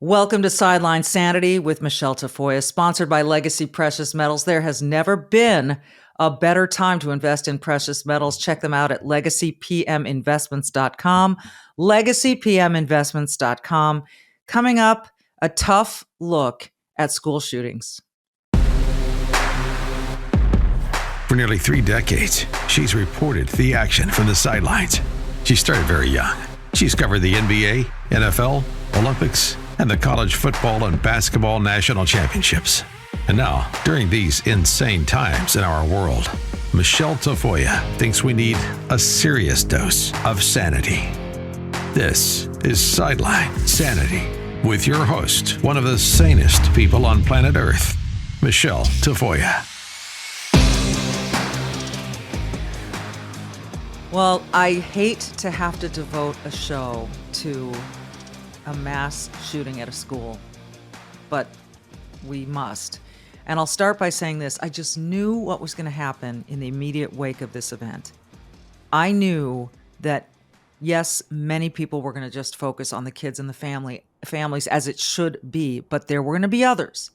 Welcome to Sideline Sanity with Michelle Tafoya, sponsored by Legacy Precious Metals. There has never been a better time to invest in precious metals. Check them out at legacypminvestments.com. Legacypminvestments.com. Coming up, a tough look at school shootings. For nearly 3 decades, she's reported the action from the sidelines. She started very young. She's covered the NBA, NFL, Olympics, and the college football and basketball national championships. And now, during these insane times in our world, Michelle Tafoya thinks we need a serious dose of sanity. This is Sideline Sanity with your host, one of the sanest people on planet Earth, Michelle Tafoya. Well, I hate to have to devote a show to a mass shooting at a school, but we must. And I'll start by saying this. I just knew what was going to happen in the immediate wake of this event. I knew that, yes, many people were going to just focus on the kids and the families as it should be, but there were going to be others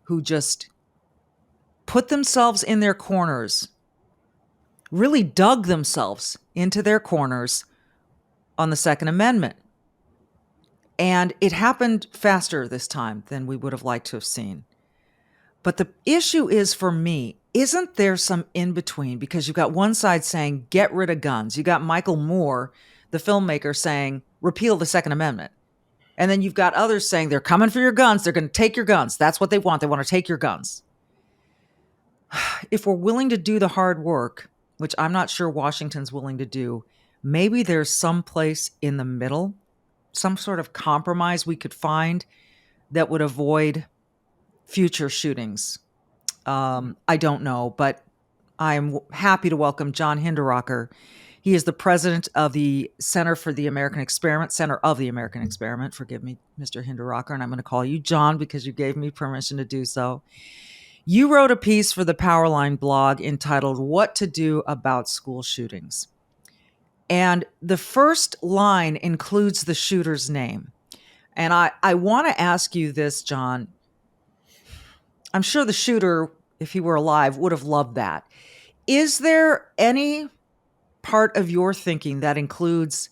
who just put themselves in their corners, really dug themselves into their corners on the Second Amendment. And it happened faster this time than we would have liked to have seen. But the issue is, for me, isn't there some in between? Because you've got one side saying, get rid of guns. You got Michael Moore, the filmmaker, saying, repeal the Second Amendment. And then you've got others saying, they're coming for your guns. They're going to take your guns. That's what they want. They want to take your guns. If we're willing to do the hard work, which I'm not sure Washington's willing to do, maybe there's some place in the middle, some sort of compromise we could find that would avoid future shootings. I don't know, but I'm happy to welcome John Hinderaker. He is the president of the Center of the American Experiment. Forgive me, Mr. Hinderaker, and I'm going to call you John because you gave me permission to do so. You wrote a piece for the Powerline blog entitled "What to Do About School Shootings." And the first line includes the shooter's name. And I want to ask you this, John. I'm sure the shooter, if he were alive, would have loved that. Is there any part of your thinking that includes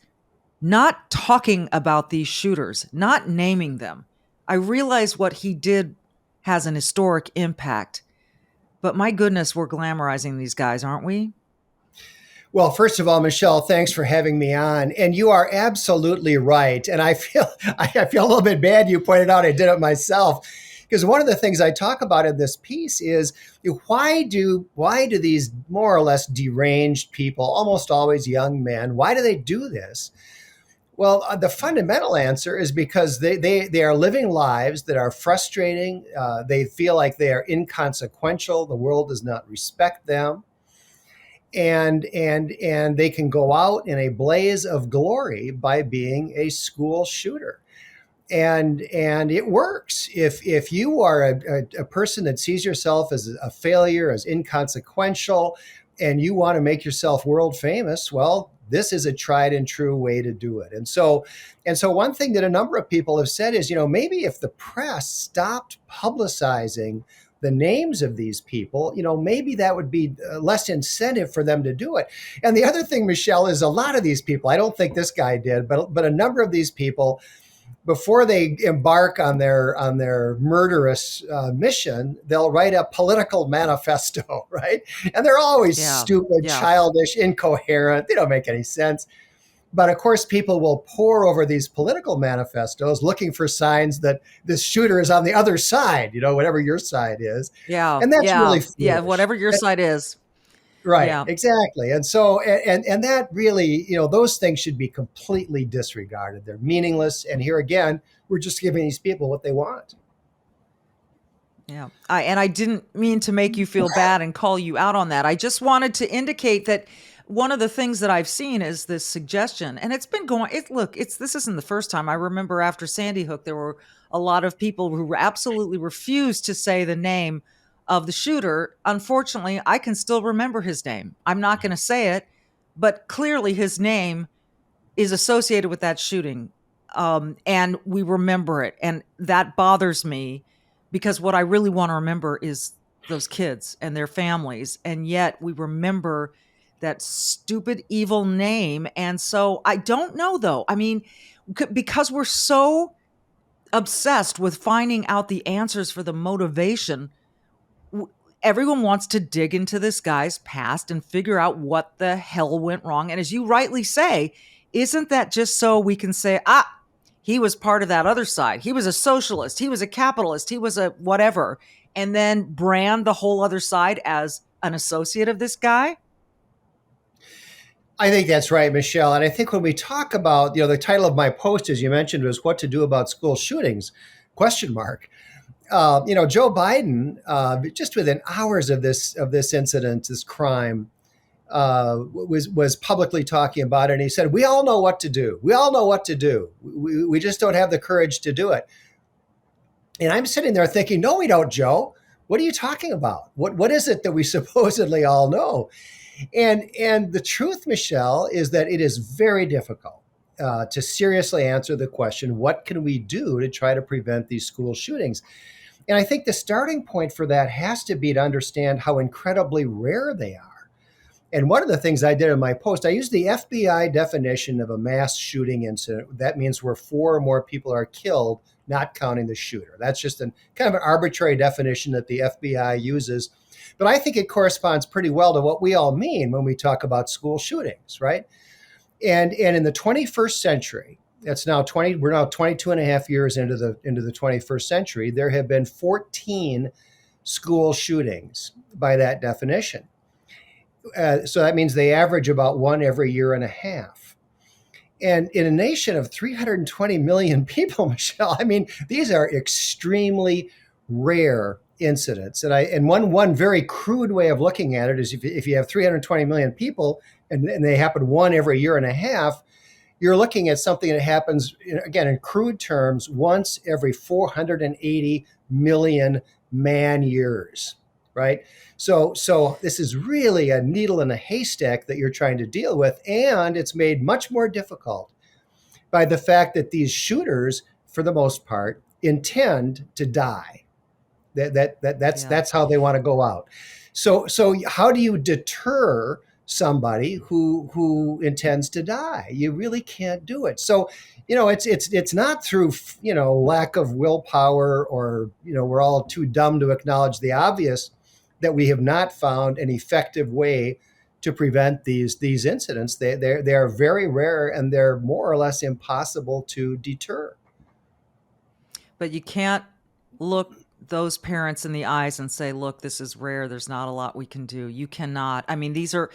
not talking about these shooters, not naming them? I realize what he did has an historic impact, but my goodness, we're glamorizing these guys, aren't we? Well, first of all, Michelle, thanks for having me on. And you are absolutely right. And I feel a little bit bad you pointed out I did it myself. Because one of the things I talk about in this piece is why do these more or less deranged people, almost always young men, why do they do this? Well, the fundamental answer is because they are living lives that are frustrating. They feel like they are inconsequential. The world does not respect them. And they can go out in a blaze of glory by being a school shooter. And it works. If you are a person that sees yourself as a failure, as inconsequential, and you want to make yourself world famous, well, this is a tried and true way to do it. And so one thing that a number of people have said is, maybe if the press stopped publicizing the names of these people, maybe that would be less incentive for them to do it. And the other thing, Michelle, is a lot of these people, I don't think this guy did, but a number of these people, before they embark on their murderous mission, they'll write a political manifesto, right? And they're always stupid, childish, incoherent. They don't make any sense. But of course, people will pore over these political manifestos looking for signs that this shooter is on the other side, whatever your side is. Yeah. And that's really foolish. Yeah, whatever your side is. Right, exactly. And so, and that really, those things should be completely disregarded. They're meaningless. And here again, we're just giving these people what they want. Yeah. I didn't mean to make you feel bad and call you out on that. I just wanted to indicate that one of the things that I've seen is this suggestion, and it's been going, this isn't the first time. I remember after Sandy Hook, there were a lot of people who absolutely refused to say the name of the shooter. Unfortunately, I can still remember his name. I'm not going to say it, but clearly his name is associated with that shooting. and we remember it. And that bothers me because what I really want to remember is those kids and their families. And yet we remember that stupid, evil name. And so I don't know, though. I mean, because we're so obsessed with finding out the answers for the motivation, everyone wants to dig into this guy's past and figure out what the hell went wrong. And as you rightly say, isn't that just so we can say, he was part of that other side. He was a socialist. He was a capitalist. He was a whatever. And then brand the whole other side as an associate of this guy? I think that's right, Michelle. And I think when we talk about, the title of my post, as you mentioned, was "What to Do About School Shootings?" Question mark. Joe Biden, just within hours of this incident, this crime, was publicly talking about it. And he said, "We all know what to do. We all know what to do. We just don't have the courage to do it." And I'm sitting there thinking, "No, we don't, Joe. What are you talking about? What is it that we supposedly all know?" And the truth, Michelle, is that it is very difficult to seriously answer the question, what can we do to try to prevent these school shootings? And I think the starting point for that has to be to understand how incredibly rare they are. And one of the things I did in my post, I used the FBI definition of a mass shooting incident. That means where 4 or more people are killed, not counting the shooter. That's just kind of an arbitrary definition that the FBI uses. But I think it corresponds pretty well to what we all mean when we talk about school shootings, right? And in the 21st century, we're now 22 and a half years into the 21st century, there have been 14 school shootings by that definition. So that means they average about one every year and a half. And in a nation of 320 million people, Michelle, I mean, these are extremely rare incidents. And one very crude way of looking at it is if you have 320 million people and they happen one every year and a half, you're looking at something that happens, again, in crude terms, once every 480 million man years, right? So this is really a needle in a haystack that you're trying to deal with, and it's made much more difficult by the fact that these shooters, for the most part, intend to die. That's how they want to go out. So how do you deter somebody who intends to die? You really can't do it. So it's not through lack of willpower or we're all too dumb to acknowledge the obvious that we have not found an effective way to prevent these incidents. They are very rare and they're more or less impossible to deter. But you can't look those parents in the eyes and say, look, this is rare. There's not a lot we can do. You cannot. I mean, these are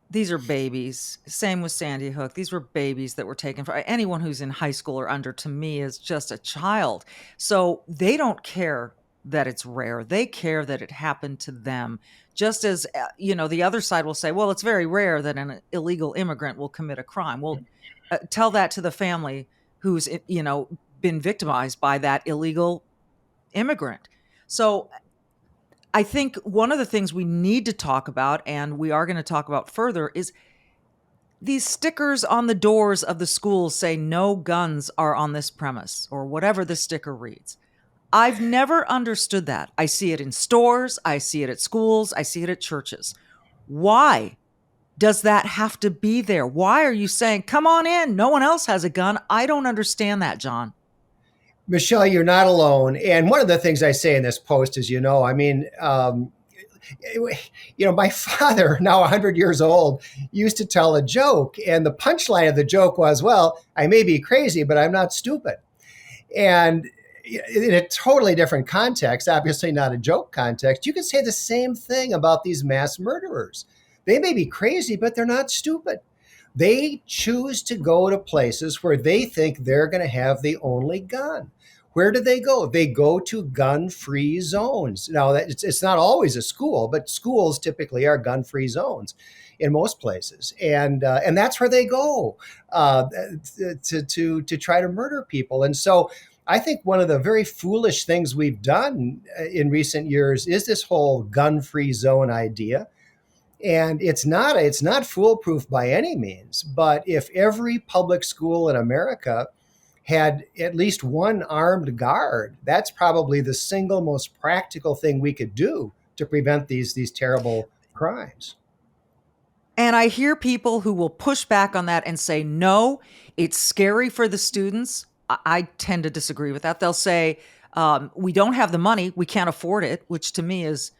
babies. Same with Sandy Hook. These were babies that were taken. For anyone who's in high school or under, to me, is just a child. So they don't care that it's rare. They care that it happened to them. Just as, the other side will say, well, it's very rare that an illegal immigrant will commit a crime. Well, tell that to the family who's, been victimized by that illegal immigrant. So I think one of the things we need to talk about, and we are going to talk about further, is these stickers on the doors of the schools say no guns are on this premise, or whatever the sticker reads. I've never understood that. I see it in stores, I see it at schools, I see it at churches. Why does that have to be there? Why are you saying, come on in, no one else has a gun? I don't understand that, John. Michelle, you're not alone. And one of the things I say in this post is, my father, now 100 years old, used to tell a joke. And the punchline of the joke was, well, I may be crazy, but I'm not stupid. And in a totally different context, obviously not a joke context, you could say the same thing about these mass murderers. They may be crazy, but they're not stupid. They choose to go to places where they think they're going to have the only gun. Where do they go? They go to gun-free zones. Now, it's not always a school, but schools typically are gun-free zones in most places, and that's where they go to try to murder people. And so, I think one of the very foolish things we've done in recent years is this whole gun-free zone idea. And it's not foolproof by any means. But if every public school in America had at least one armed guard. That's probably the single most practical thing we could do to prevent these terrible crimes. And I hear people who will push back on that and say, no, it's scary for the students. I tend to disagree with that. They'll say, we don't have the money, we can't afford it, which to me is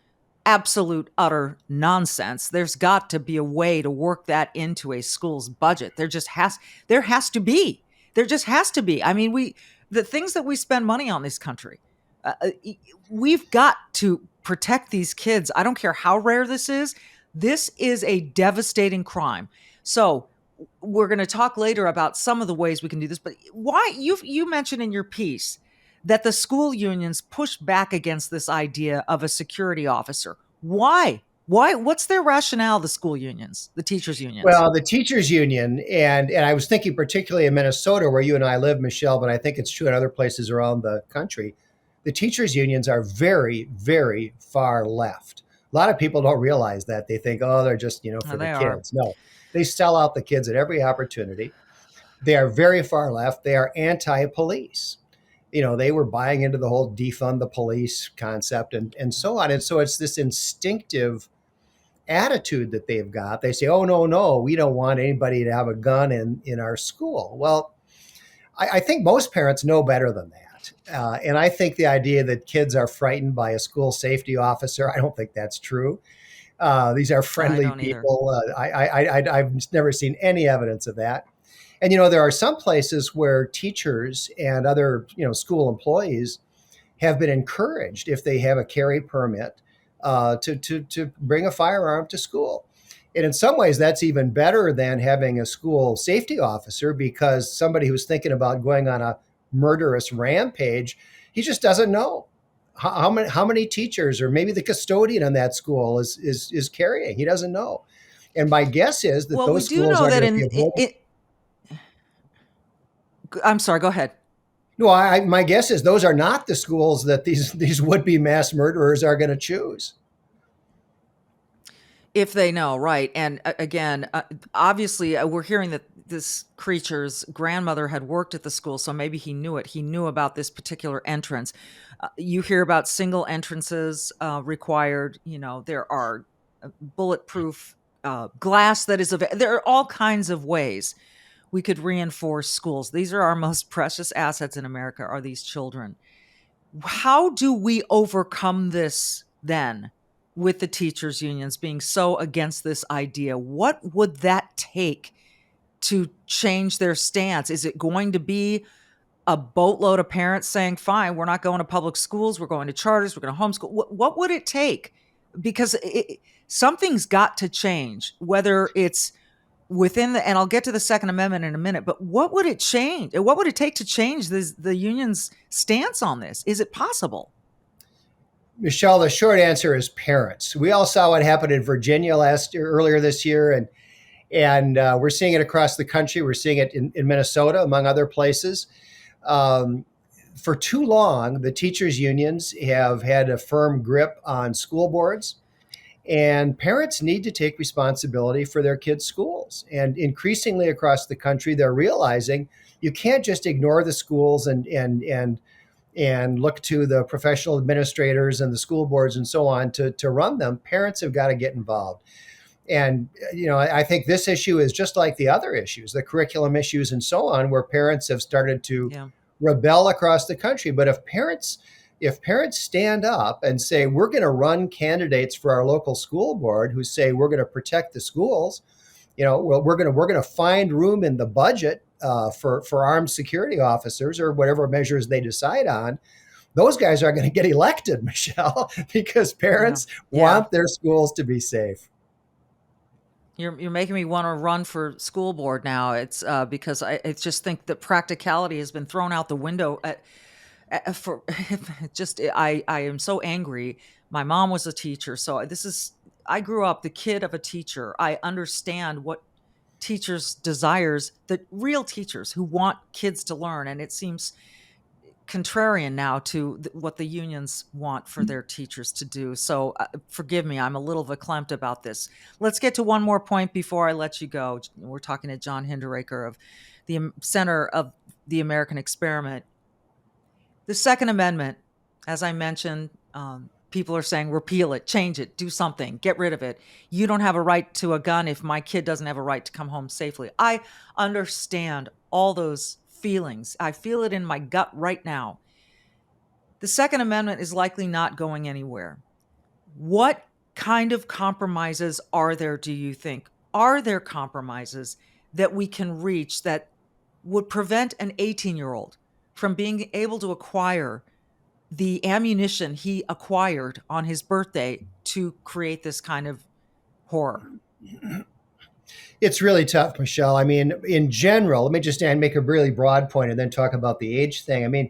absolute, utter nonsense. There's got to be a way to work that into a school's budget. There just has to be. There just has to be. I mean, the things that we spend money on this country, we've got to protect these kids. I don't care how rare this is. This is a devastating crime. So we're going to talk later about some of the ways we can do this. But why you mentioned in your piece that the school unions push back against this idea of a security officer. Why? What's their rationale, the school unions, the teachers unions? Well, the teachers union, and I was thinking particularly in Minnesota where you and I live, Michelle, but I think it's true in other places around the country. The teachers unions are very, very far left. A lot of people don't realize that. They think, oh, they're just, for the kids. No, they sell out the kids at every opportunity. They are very far left. They are anti-police. They were buying into the whole defund the police concept and so on. And so it's this instinctive attitude that they've got. They say, oh, no, we don't want anybody to have a gun in our school. Well, I think most parents know better than that. And I think the idea that kids are frightened by a school safety officer, I don't think that's true. These are friendly people. I've never seen any evidence of that. And, there are some places where teachers and other, school employees have been encouraged, if they have a carry permit, to bring a firearm to school. And in some ways, that's even better than having a school safety officer, because somebody who's thinking about going on a murderous rampage, he just doesn't know how many teachers or maybe the custodian in that school is carrying. He doesn't know. And my guess is that those schools are going to be avoided. I'm sorry, go ahead. No, my guess is those are not the schools that these would-be mass murderers are going to choose. If they know, right. And again, obviously, we're hearing that this creature's grandmother had worked at the school, so maybe he knew it. He knew about this particular entrance. You hear about single entrances required. There are bulletproof glass that is available. There are all kinds of ways we could reinforce schools. These are our most precious assets in America, are these children. How do we overcome this then with the teachers unions being so against this idea? What would that take to change their stance? Is it going to be a boatload of parents saying, fine, we're not going to public schools, we're going to charters, we're going to homeschool? What would it take? Because something's got to change, whether it's within and I'll get to the Second Amendment in a minute, but what would it change? What would it take to change the union's stance on this? Is it possible? Michelle, the short answer is parents. We all saw what happened in Virginia earlier this year, and we're seeing it across the country. We're seeing it in Minnesota, among other places. For too long, the teachers' unions have had a firm grip on school boards, and parents need to take responsibility for their kids' schools. And increasingly across the country, they're realizing you can't just ignore the schools and look to the professional administrators and the school boards and so on to run them. Parents have got to get involved. And, I think this issue is just like the other issues, the curriculum issues and so on, where parents have started to rebel across the country. But if parents stand up and say, we're going to run candidates for our local school board who say we're going to protect the schools, we're going to find room in the budget for armed security officers or whatever measures they decide on, those guys are going to get elected, Michelle, because parents want their schools to be safe. You're making me want to run for school board now. It's because I just think that practicality has been thrown out the window. I am so angry. My mom was a teacher, so I grew up the kid of a teacher. I understand what teachers' desires, the real teachers who want kids to learn, and it seems contrarian now to what the unions want for their teachers to do. So forgive me, I'm a little verklempt about this. Let's get to one more point before I let you go. We're talking to John Hinderaker of the Center of the American experiment. The Second Amendment, as I mentioned, people are saying repeal it, change it, do something, get rid of it. You don't have a right to a gun if my kid doesn't have a right to come home safely. I understand all those feelings. I feel it in my gut right now. The Second Amendment is likely not going anywhere. What kind of compromises are there, do you think? Are there compromises that we can reach that would prevent an 18-year-old from being able to acquire the ammunition he acquired on his birthday to create this kind of horror? It's really tough, Michelle. I mean, in general, let me just make a really broad point and then talk about the age thing. I mean,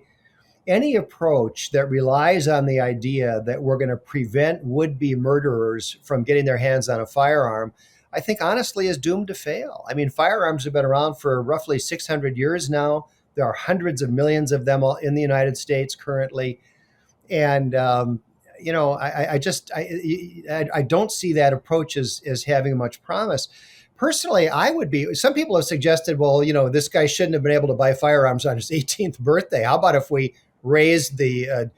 any approach that relies on the idea that we're going to prevent would-be murderers from getting their hands on a firearm, I think honestly is doomed to fail. I mean, firearms have been around for roughly 600 years now. There are hundreds of millions of them in the United States currently. And, I don't see that approach as having much promise. Personally, some people have suggested, well, this guy shouldn't have been able to buy firearms on his 18th birthday. How about if we raised the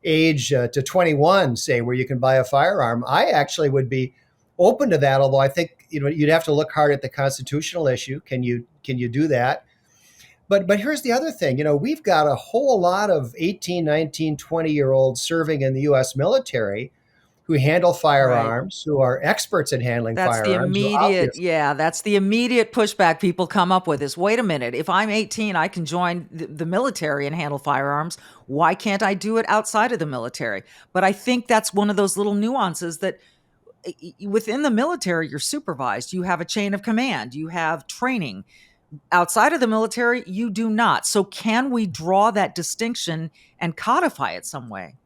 age to 21, say, where you can buy a firearm? I actually would be open to that, although I think, you'd have to look hard at the constitutional issue. Can you do that? But here's the other thing. We've got a whole lot of 18, 19, 20-year-olds serving in the U.S. military who handle firearms, right, who are experts in handling that's firearms. That's the immediate pushback people come up with is, wait a minute, if I'm 18, I can join the military and handle firearms. Why can't I do it outside of the military? But I think that's one of those little nuances that within the military, you're supervised. You have a chain of command. You have training. Outside of the military, you do not. So can we draw that distinction and codify it some way?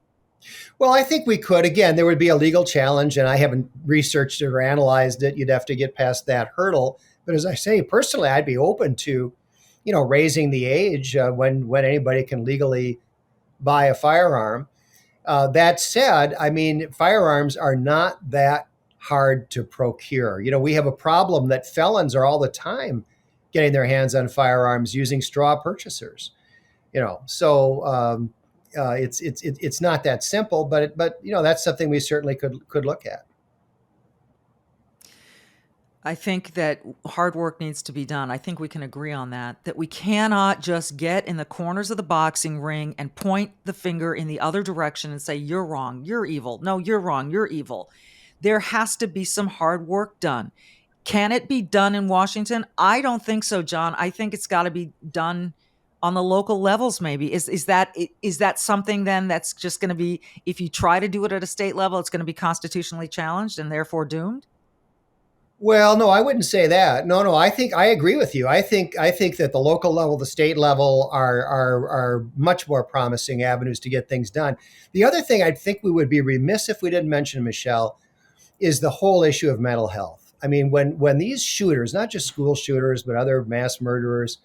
Well, I think we could. Again, there would be a legal challenge, and I haven't researched it or analyzed it. You'd have to get past that hurdle. But as I say, personally, I'd be open to, raising the age when anybody can legally buy a firearm. That said, I mean, firearms are not that hard to procure. We have a problem that felons are all the time getting their hands on firearms using straw purchasers. So it's not that simple, but that's something we certainly could look at. I think that hard work needs to be done. I think we can agree on that we cannot just get in the corners of the boxing ring and point the finger in the other direction and say, you're wrong, you're evil. No, you're wrong, you're evil. There has to be some hard work done. Can it be done in Washington? I don't think so, John. I think it's got to be done on the local levels, maybe. Is that something then that's just going to be, if you try to do it at a state level, it's going to be constitutionally challenged and therefore doomed? Well, no, I wouldn't say that. No, I think I agree with you. I think that the local level, the state level are much more promising avenues to get things done. The other thing I think we would be remiss if we didn't mention, Michelle, is the whole issue of mental health. I mean, when these shooters, not just school shooters, but other mass murderers,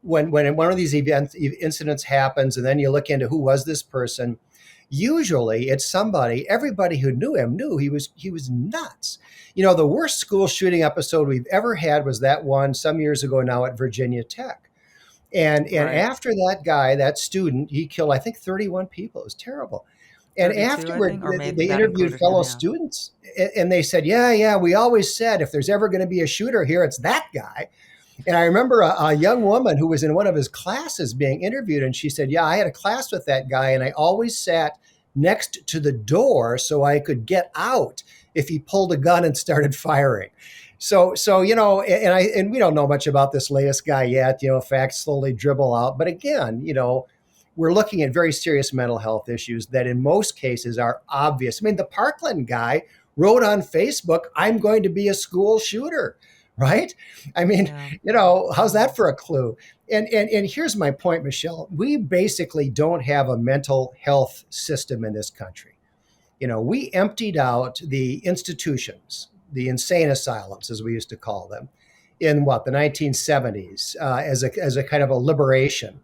when one of these incidents happens, and then you look into who was this person, usually it's everybody who knew him knew he was nuts. The worst school shooting episode we've ever had was that one some years ago now at Virginia Tech. And right. After that student, he killed, I think, 31 people. It was terrible. And afterward, they interviewed fellow students, and they said, yeah, we always said if there's ever going to be a shooter here, it's that guy. And I remember a young woman who was in one of his classes being interviewed, and she said, yeah, I had a class with that guy, and I always sat next to the door so I could get out if he pulled a gun and started firing. So and we don't know much about this latest guy yet. Facts slowly dribble out. But again, we're looking at very serious mental health issues that in most cases are obvious. I mean, the Parkland guy wrote on Facebook, I'm going to be a school shooter, right? I mean, how's that for a clue? And here's my point, Michelle. We basically don't have a mental health system in this country. We emptied out the institutions, the insane asylums, as we used to call them, in the 1970s as a kind of a liberation.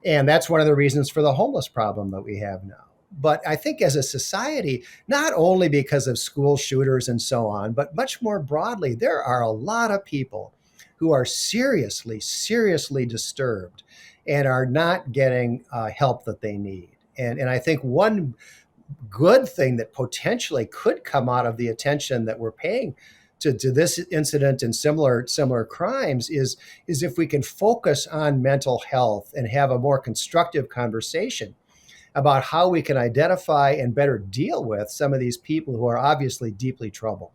And that's one of the reasons for the homeless problem that we have now. But I think as a society, not only because of school shooters and so on, but much more broadly, there are a lot of people who are seriously, seriously disturbed and are not getting help that they need. And I think one good thing that potentially could come out of the attention that we're paying to this incident and similar crimes is if we can focus on mental health and have a more constructive conversation about how we can identify and better deal with some of these people who are obviously deeply troubled.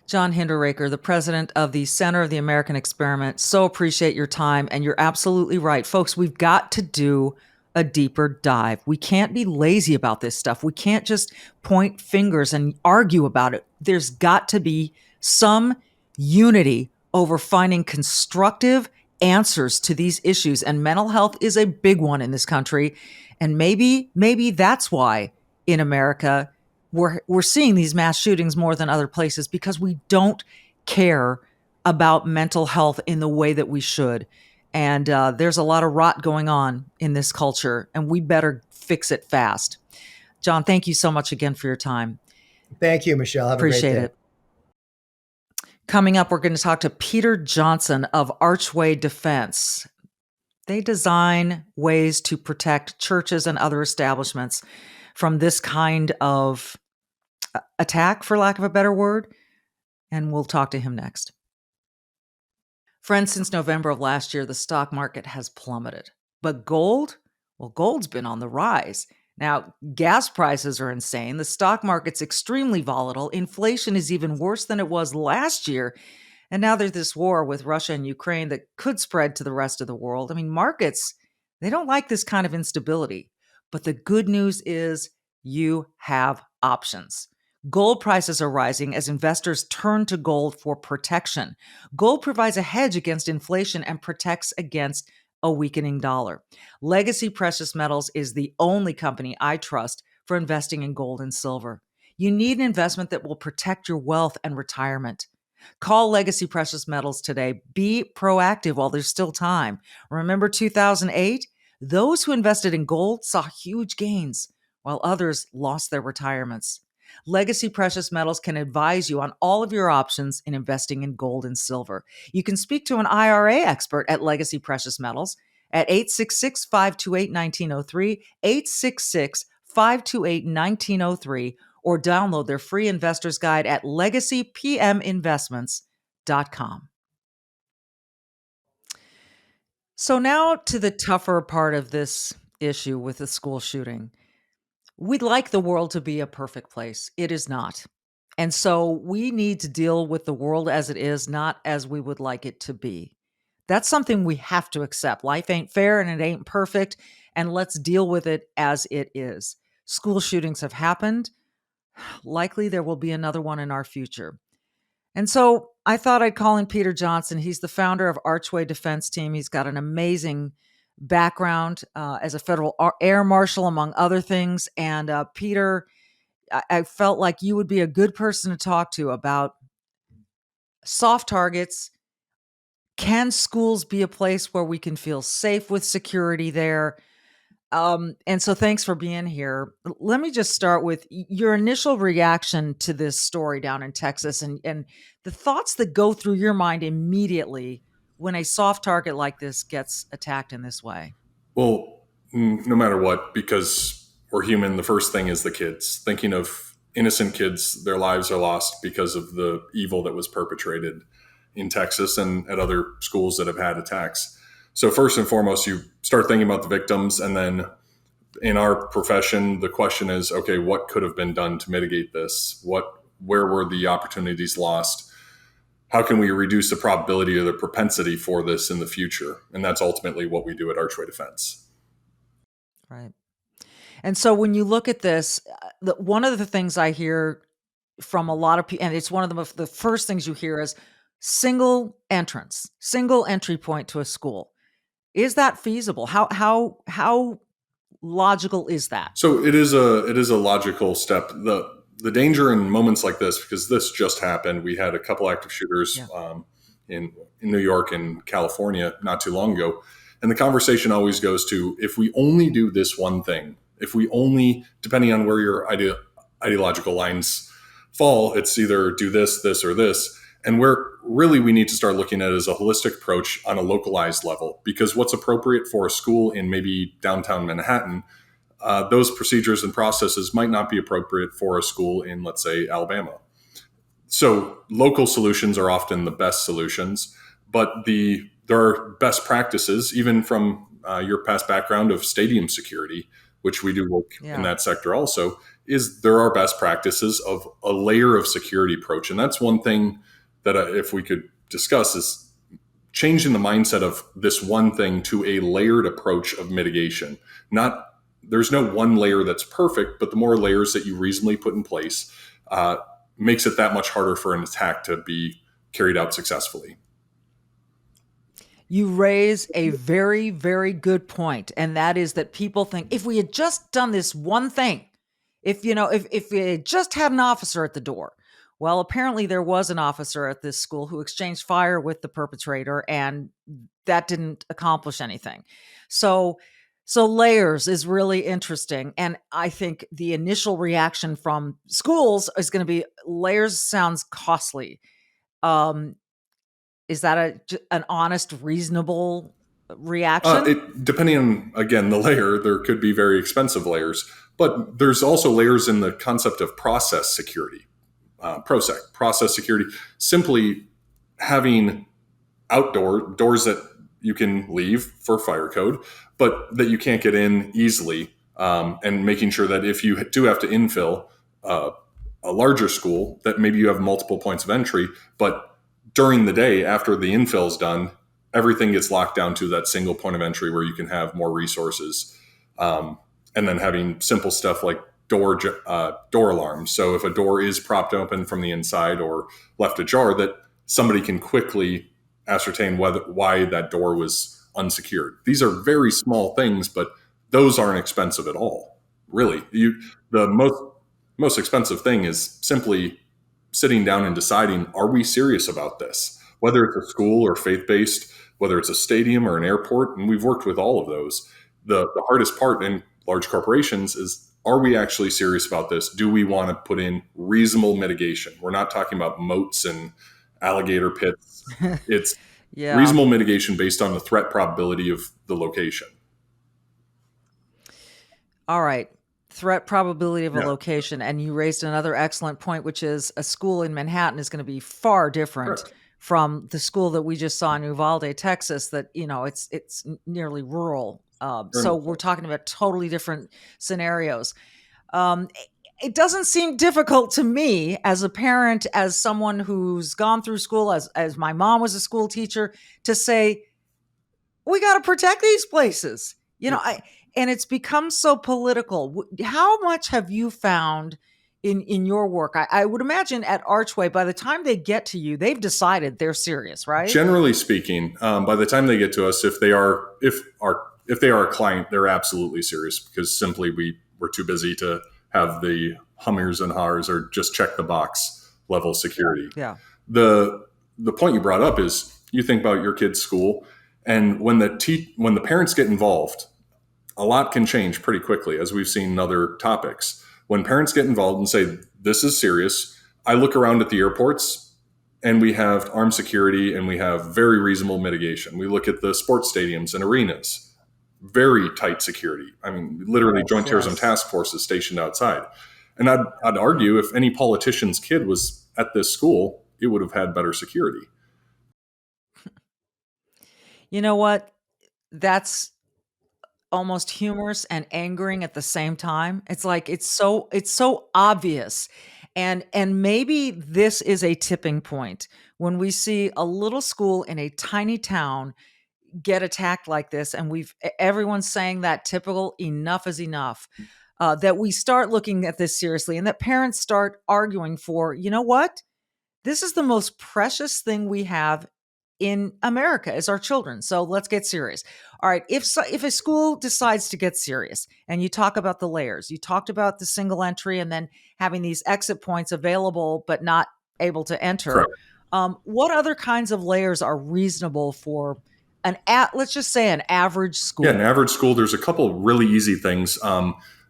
John Hinderaker, the president of the Center of the American Experiment, so appreciate your time. And you're absolutely right. Folks, we've got to do a deeper dive. We can't be lazy about this stuff. We can't just point fingers and argue about it. There's got to be some unity over finding constructive answers to these issues. And mental health is a big one in this country. And maybe that's why in America, we're seeing these mass shootings more than other places, because we don't care about mental health in the way that we should. And there's a lot of rot going on in this culture, and we better fix it fast. John, thank you so much again for your time. Thank you, Michelle. Have Appreciate a great day. it. Coming up, we're going to talk to Peter Johnson of Archway Defense. They design ways to protect churches and other establishments from this kind of attack, for lack of a better word. And we'll talk to him next. Friends, since November of last year, the stock market has plummeted. But gold? Well, gold's been on the rise. Now, gas prices are insane. The stock market's extremely volatile. Inflation is even worse than it was last year. And now there's this war with Russia and Ukraine that could spread to the rest of the world. I mean, markets, they don't like this kind of instability. But the good news is you have options. Gold prices are rising as investors turn to gold for protection. Gold provides a hedge against inflation and protects against a weakening dollar. Legacy Precious Metals is the only company I trust for investing in gold and silver. You need an investment that will protect your wealth and retirement. Call Legacy Precious Metals today. Be proactive while there's still time. Remember 2008? Those who invested in gold saw huge gains, while others lost their retirements. Legacy Precious Metals can advise you on all of your options in investing in gold and silver. You can speak to an IRA expert at Legacy Precious Metals at 866-528-1903, 866-528-1903, or download their free investor's guide at legacypminvestments.com. So now to the tougher part of this issue with the school shooting. We'd like the world to be a perfect place. It is not. And so we need to deal with the world as it is, not as we would like it to be. That's something we have to accept. Life ain't fair and it ain't perfect, and let's deal with it as it is. School shootings have happened. Likely there will be another one in our future. And so I thought I'd call in Peter Johnson. He's the founder of Archway Defense Team. He's got an amazing background as a federal air marshal, among other things. And Peter, I felt like you would be a good person to talk to about soft targets. Can schools be a place where we can feel safe with security there? And so thanks for being here. Let me just start with your initial reaction to this story down in Texas and the thoughts that go through your mind immediately when a soft target like this gets attacked in this way. Well, no matter what, because we're human, the first thing is the kids. Thinking of innocent kids, their lives are lost because of the evil that was perpetrated in Texas and at other schools that have had attacks. So first and foremost, you start thinking about the victims. And then in our profession, the question is, okay, what could have been done to mitigate this? Where were the opportunities lost? How can we reduce the probability or the propensity for this in the future? And that's ultimately what we do at Archway Defense. Right. And so when you look at this, one of the things I hear from a lot of people, and it's one of the first things you hear is single entry point to a school. Is that feasible? How logical is that? So it is a logical step. The danger in moments like this, because this just happened, we had a couple active shooters in New York and California not too long ago. And the conversation always goes to, if we only do this one thing, if we only, depending on where your ideological lines fall, it's either do this, this, or this. And where really we need to start looking at is a holistic approach on a localized level, because what's appropriate for a school in maybe downtown Manhattan, those procedures and processes might not be appropriate for a school in, let's say, Alabama. So local solutions are often the best solutions, but there are best practices, even from your past background of stadium security, which we do work in that sector also, is there are best practices of a layer of security approach. And that's one thing that if we could discuss is changing the mindset of this one thing to a layered approach of mitigation. There's no one layer that's perfect, but the more layers that you reasonably put in place makes it that much harder for an attack to be carried out successfully. You raise a very, very good point, and that is that people think if we had just done this one thing, if we had just had an officer at the door. Well, apparently there was an officer at this school who exchanged fire with the perpetrator, and that didn't accomplish anything. So layers is really interesting, and I think the initial reaction from schools is going to be layers sounds costly. Is that an honest, reasonable reaction? Depending on, again, the layer, there could be very expensive layers, but there's also layers in the concept of process security, PROSEC, process security, simply having outdoor doors that you can leave for fire code, but that you can't get in easily, and making sure that if you do have to infill a larger school, that maybe you have multiple points of entry, but during the day, after the infill is done, everything gets locked down to that single point of entry where you can have more resources. And then having simple stuff like door alarms. So if a door is propped open from the inside or left ajar, that somebody can quickly ascertain why that door was unsecured. These are very small things, but those aren't expensive at all. Really, the most expensive thing is simply sitting down and deciding, are we serious about this? Whether it's a school or faith-based, whether it's a stadium or an airport, and we've worked with all of those. The hardest part in large corporations is, are we actually serious about this? Do we want to put in reasonable mitigation? We're not talking about moats and alligator pits. It's reasonable mitigation based on the threat probability of the location. All right. Threat probability of a location. And you raised another excellent point, which is a school in Manhattan is going to be far different from the school that we just saw in Uvalde, Texas, that, it's nearly rural. So we're talking about totally different scenarios. It doesn't seem difficult to me as a parent, as someone who's gone through school, as my mom was a school teacher, to say, we got to protect these places. And it's become so political. How much have you found in your work? I would imagine at Archway, by the time they get to you, they've decided they're serious, right? Generally speaking, by the time they get to us, if they are a client, they're absolutely serious, because simply we're too busy to have the hummers and hars or just check the box level security. Yeah. The point you brought up is, you think about your kid's school, and when the parents get involved, a lot can change pretty quickly, as we've seen in other topics. When parents get involved and say, this is serious, I look around at the airports and we have armed security and we have very reasonable mitigation. We look at the sports stadiums and arenas, very tight security. I mean, literally Joint Terrorism Task Force is stationed outside. And I'd argue if any politician's kid was at this school, it would have had better security. You know what? That's almost humorous and angering at the same time. It's like it's so obvious. And maybe this is a tipping point when we see a little school in a tiny town get attacked like this, and everyone's saying that typical enough is enough, that we start looking at this seriously, and that parents start arguing for, you know what? This is the most precious thing we have in America is our children. So let's get serious. All right. If a school decides to get serious, and you talk about the layers, you talked about the single entry and then having these exit points available, but not able to enter. What other kinds of layers are reasonable for let's just say an average school? Yeah, an average school, there's a couple really easy things.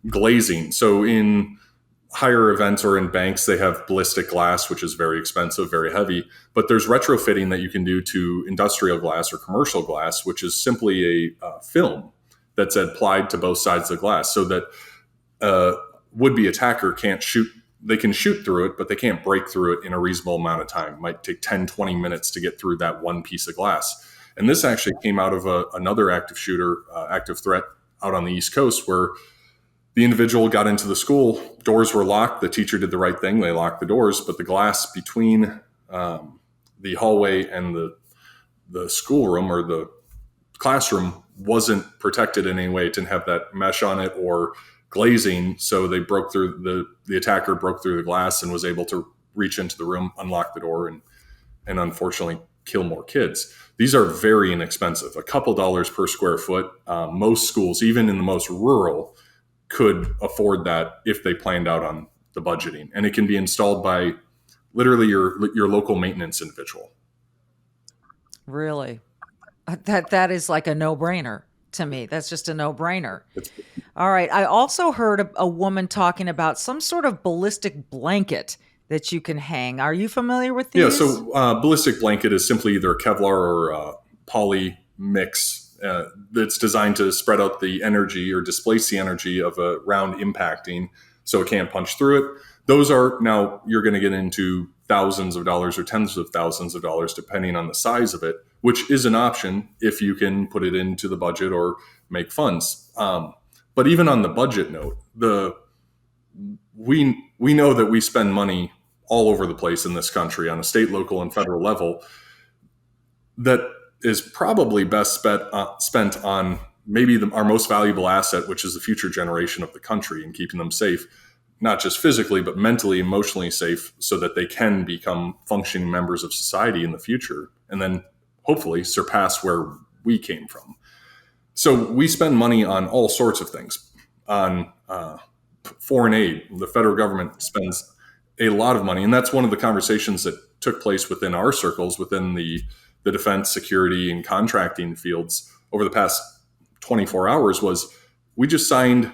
Glazing. So in higher events or in banks, they have ballistic glass, which is very expensive, very heavy. But there's retrofitting that you can do to industrial glass or commercial glass, which is simply a film that's applied to both sides of the glass so that would-be attacker can't shoot. They can shoot through it, but they can't break through it in a reasonable amount of time. It might take 10, 20 minutes to get through that one piece of glass. And this actually came out of another active threat out on the East Coast, where the individual got into the school, doors were locked. The teacher did the right thing. They locked the doors, but the glass between the hallway and the schoolroom or the classroom wasn't protected in any way. It didn't have that mesh on it or glazing. So they broke through, the attacker broke through the glass and was able to reach into the room, unlock the door, and unfortunately kill more kids. These are very inexpensive, a couple dollars per square foot. Most schools, even in the most rural, could afford that if they planned out on the budgeting. And it can be installed by literally your local maintenance individual. Really? That is like a no-brainer to me. That's just a no-brainer. All right. I also heard a woman talking about some sort of ballistic blanket that you can hang. Are you familiar with these? Yeah, so ballistic blanket is simply either a Kevlar or poly mix that's designed to spread out the energy or displace the energy of a round impacting so it can't punch through it. Those are, now you're going to get into thousands of dollars or tens of thousands of dollars depending on the size of it, which is an option if you can put it into the budget or make funds. But even on the budget note, we know that we spend money all over the place in this country on a state, local, and federal level that is probably best spent on maybe our most valuable asset, which is the future generation of the country, and keeping them safe, not just physically, but mentally, emotionally safe, so that they can become functioning members of society in the future, and then hopefully surpass where we came from. So we spend money on all sorts of things. On foreign aid, the federal government spends a lot of money, and that's one of the conversations that took place within our circles, within the defense, security, and contracting fields over the past 24 hours, was we just signed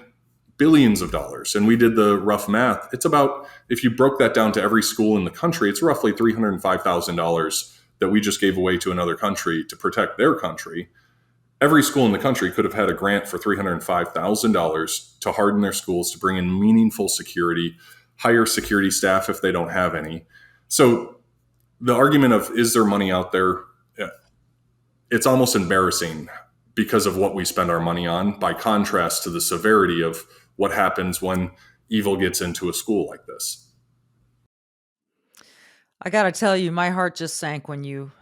billions of dollars. And we did the rough math. It's about, if you broke that down to every school in the country, it's roughly $305,000 that we just gave away to another country to protect their country. Every school in the country could have had a grant for $305,000 to harden their schools, to bring in meaningful security, hire security staff if they don't have any. So the argument of, is there money out there? It's almost embarrassing because of what we spend our money on, by contrast to the severity of what happens when evil gets into a school like this. I got to tell you, my heart just sank when you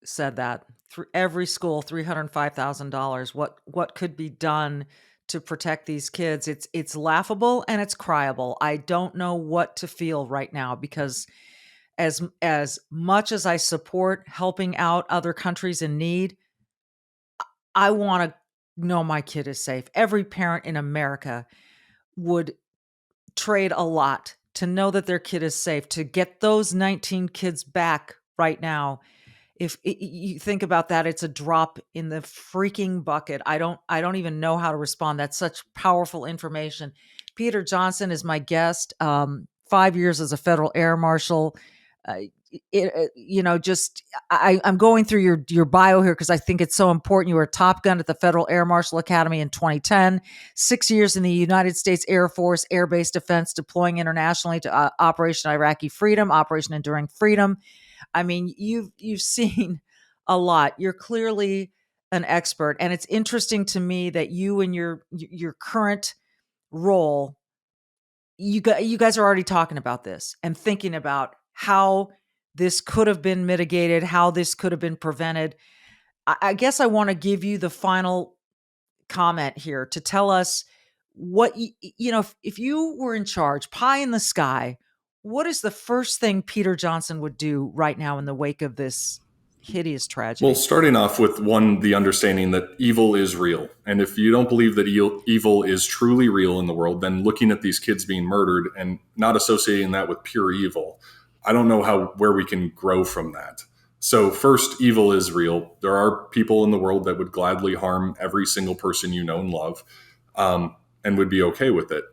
said that. Every school, $305,000. What could be done to protect these kids? It's laughable and it's cryable. I don't know what to feel right now, because as much as I support helping out other countries in need, I want to know my kid is safe. Every parent in America would trade a lot to know that their kid is safe, to get those 19 kids back right now. If you think about that, it's a drop in the freaking bucket. I don't even know how to respond. That's such powerful information. Peter Johnson is my guest. 5 years as a federal air marshal. I'm going through your bio here because I think it's so important. You were a Top Gun at the Federal Air Marshal Academy in 2010, 6 years in the United States Air Force, Air Base Defense, deploying internationally to Operation Iraqi Freedom, Operation Enduring Freedom. I mean, you've seen a lot. You're clearly an expert, and it's interesting to me that you in your current role, you guys are already talking about this and thinking about how this could have been mitigated, how this could have been prevented. I guess I want to give you the final comment here to tell us what, if you were in charge, pie in the sky, what is the first thing Peter Johnson would do right now in the wake of this hideous tragedy? Well, starting off with the understanding that evil is real. And if you don't believe that evil is truly real in the world, then looking at these kids being murdered and not associating that with pure evil, I don't know where we can grow from that. So first, evil is real. There are people in the world that would gladly harm every single person you know and love, and would be okay with it.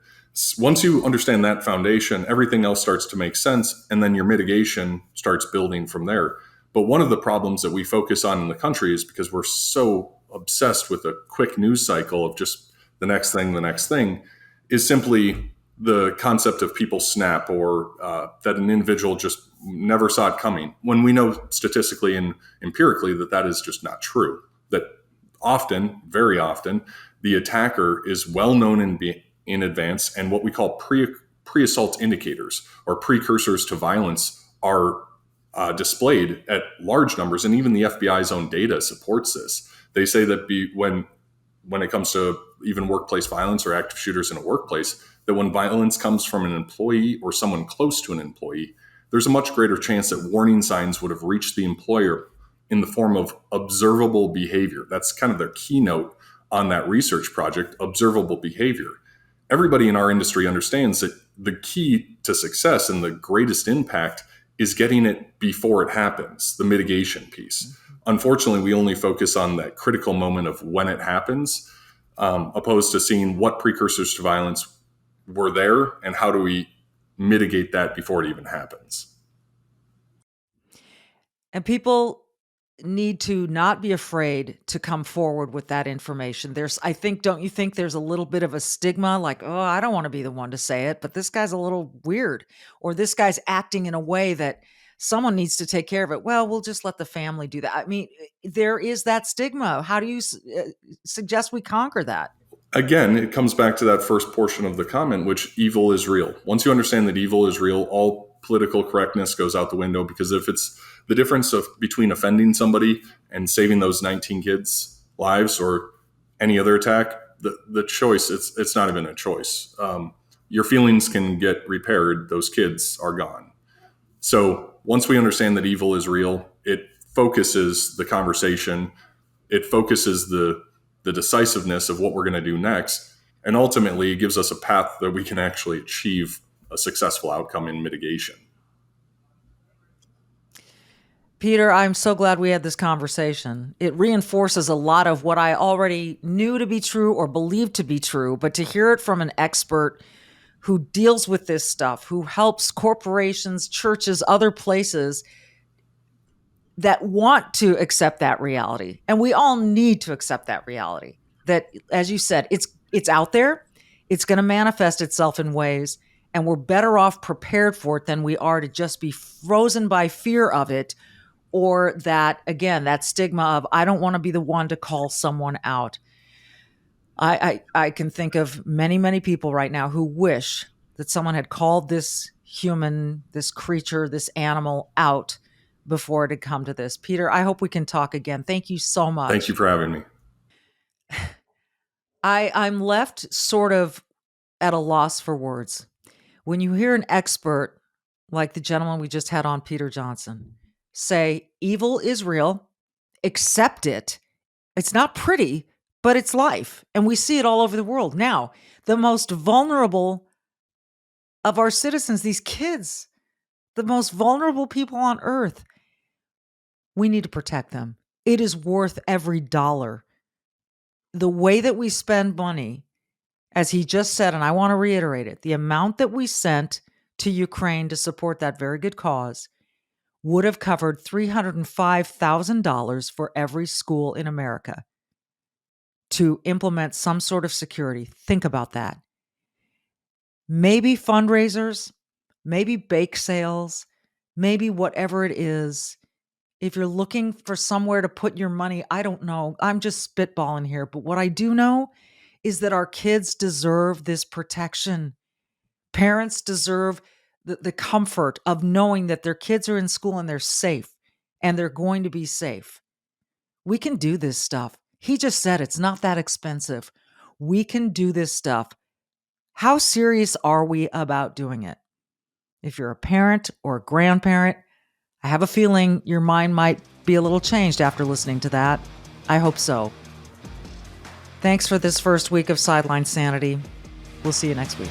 Once you understand that foundation, everything else starts to make sense, and then your mitigation starts building from there. But one of the problems that we focus on in the country is because we're so obsessed with a quick news cycle of just the next thing, is simply the concept of people snap, or that an individual just never saw it coming, when we know statistically and empirically that is just not true. That often, very often, the attacker is well known in advance, and what we call pre-assault indicators, or precursors to violence, are displayed at large numbers, and even the FBI's own data supports this. They say that when it comes to even workplace violence or active shooters in a workplace, that when violence comes from an employee or someone close to an employee, there's a much greater chance that warning signs would have reached the employer in the form of observable behavior. That's kind of their keynote on that research project, observable behavior. Everybody in our industry understands that the key to success and the greatest impact is getting it before it happens, the mitigation piece. Unfortunately, we only focus on that critical moment of when it happens, opposed to seeing what precursors to violence were there and how do we mitigate that before it even happens. And people need to not be afraid to come forward with that information. Don't you think there's a little bit of a stigma, like, oh, I don't want to be the one to say it, but this guy's a little weird, or this guy's acting in a way that someone needs to take care of it. Well, we'll just let the family do that. I mean, there is that stigma. How do you suggest we conquer that? Again, it comes back to that first portion of the comment, which evil is real. Once you understand that evil is real, all political correctness goes out the window, because if it's the difference between offending somebody and saving those 19 kids' lives or any other attack, the choice, it's not even a choice. Your feelings can get repaired. Those kids are gone. So once we understand that evil is real, it focuses the conversation. It focuses the decisiveness of what we're going to do next. And ultimately, it gives us a path that we can actually achieve a successful outcome in mitigation. Peter, I'm so glad we had this conversation. It reinforces a lot of what I already knew to be true or believed to be true, but to hear it from an expert who deals with this stuff, who helps corporations, churches, other places that want to accept that reality. And we all need to accept that reality. That, as you said, it's out there. It's going to manifest itself in ways, and we're better off prepared for it than we are to just be frozen by fear of it, or that, again, that stigma of, I don't want to be the one to call someone out. I can think of many, many people right now who wish that someone had called this human, this creature, this animal out before it had come to this. Peter, I hope we can talk again. Thank you so much. Thank you for having me. I'm left sort of at a loss for words. When you hear an expert like the gentleman we just had on, Peter Johnson, say evil is real, accept it. It's not pretty, but it's life. And we see it all over the world. Now, the most vulnerable of our citizens, these kids, the most vulnerable people on earth, we need to protect them. It is worth every dollar. The way that we spend money, as he just said, and I want to reiterate it, the amount that we sent to Ukraine to support that very good cause would have covered $305,000 for every school in America to implement some sort of security. Think about that. Maybe fundraisers, maybe bake sales, maybe whatever it is. If you're looking for somewhere to put your money, I don't know. I'm just spitballing here. But what I do know is that our kids deserve this protection. Parents deserve the comfort of knowing that their kids are in school and they're safe, and they're going to be safe. We can do this stuff. He just said it's not that expensive. We can do this stuff. How serious are we about doing it? If you're a parent or a grandparent, I have a feeling your mind might be a little changed after listening to that. I hope so. Thanks for this first week of Sideline Sanity. We'll see you next week.